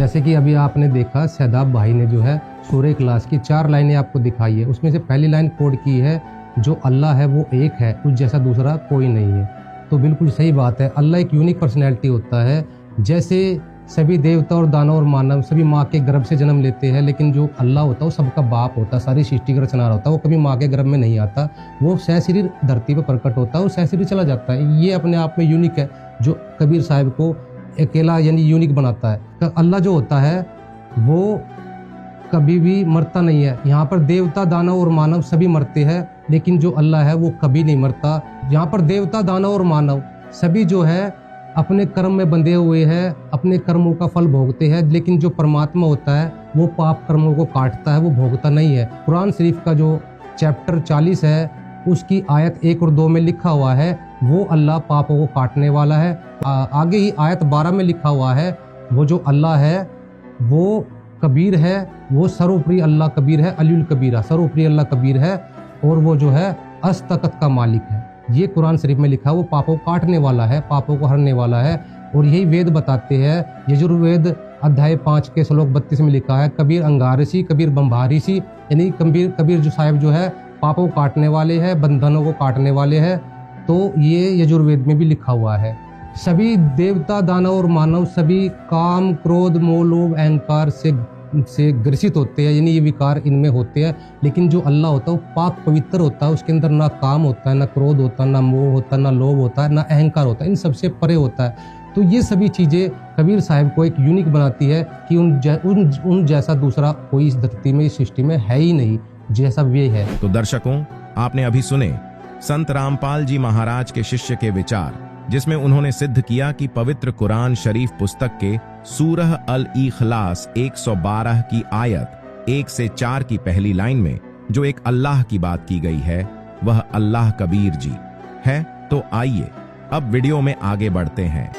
जैसे कि अभी आपने देखा शहदाब भाई ने जो है सूरह इखलास की 4 लाइनें आपको दिखाई है, उसमें से पहली लाइन कोड की है, जो अल्लाह है वो एक है, उस जैसा दूसरा कोई नहीं है। तो बिल्कुल सही बात है, अल्लाह एक यूनिक पर्सनैलिटी होता है। जैसे सभी देवता और दानव और मानव सभी माँ के गर्भ से जन्म लेते हैं, लेकिन जो अल्लाह होता है वो सबका बाप होता है, सारी सृष्टि का रचनार होता है, वो कभी माँ के गर्भ में नहीं आता, वो सहशरीर धरती पर प्रकट होता है और सहशरीर चला जाता है। ये अपने आप में यूनिक है, जो कबीर साहब को अकेला यानी यूनिक बनाता है। तो अल्लाह जो होता है वो कभी भी मरता नहीं है। यहाँ पर देवता दानव और मानव सभी मरते हैं, लेकिन जो अल्लाह है वो कभी नहीं मरता। यहाँ पर देवता दानव और मानव सभी जो है अपने कर्म में बंधे हुए हैं, अपने कर्मों का फल भोगते हैं, लेकिन जो परमात्मा होता है वो पाप कर्मों को काटता है, वो भोगता नहीं है। कुरान शरीफ का जो चैप्टर 40 है उसकी आयत 1 और 2 में लिखा हुआ है वो अल्लाह पापों को काटने वाला है। आगे ही आयत 12 में लिखा हुआ है वो जो अल्लाह है वो कबीर है, वो सर्वोपरि अल्लाह कबीर है, अलीउल कबीरा, सर्वोपरि अल्लाह कबीर है, और वो जो है अस्तकत का मालिक है। ये कुरान शरीफ में लिखा है, वो पापों को काटने वाला है, पापों को हरने वाला है। और यही वेद बताते हैं, यजुर्वेद अध्याय 5 के श्लोक 32 में लिखा है, कबीर अंगारसी कबीर बम्भारिसी, यानी कबीर जो साहिब जो है पापों को काटने वाले हैं, बंधनों को काटने वाले हैं। तो ये यजुर्वेद में भी लिखा हुआ है। सभी देवता दानव और मानव सभी काम क्रोध मोह लोभ अहंकार से ग्रसित होते हैं, यानी ये विकार इनमें होते हैं। लेकिन जो अल्लाह होता है वो पाक पवित्र होता है, उसके अंदर ना काम होता है, ना क्रोध होता है, ना मोह होता है, ना लोभ होता है, ना अहंकार होता है, इन सबसे परे होता है। तो ये सभी चीज़ें कबीर साहब को एक यूनिक बनाती है कि उन जैसा दूसरा कोई इस धरती में, इस सृष्टि में है ही नहीं जैसा वे है। तो दर्शकों, आपने अभी सुने संत रामपाल जी महाराज के शिष्य के विचार, जिसमें उन्होंने सिद्ध किया कि पवित्र कुरान शरीफ पुस्तक के सूरह अल इखलास 112 की आयत 1 से 4 की पहली लाइन में जो एक अल्लाह की बात की गई है वह अल्लाह कबीर जी है। तो आइए अब वीडियो में आगे बढ़ते हैं।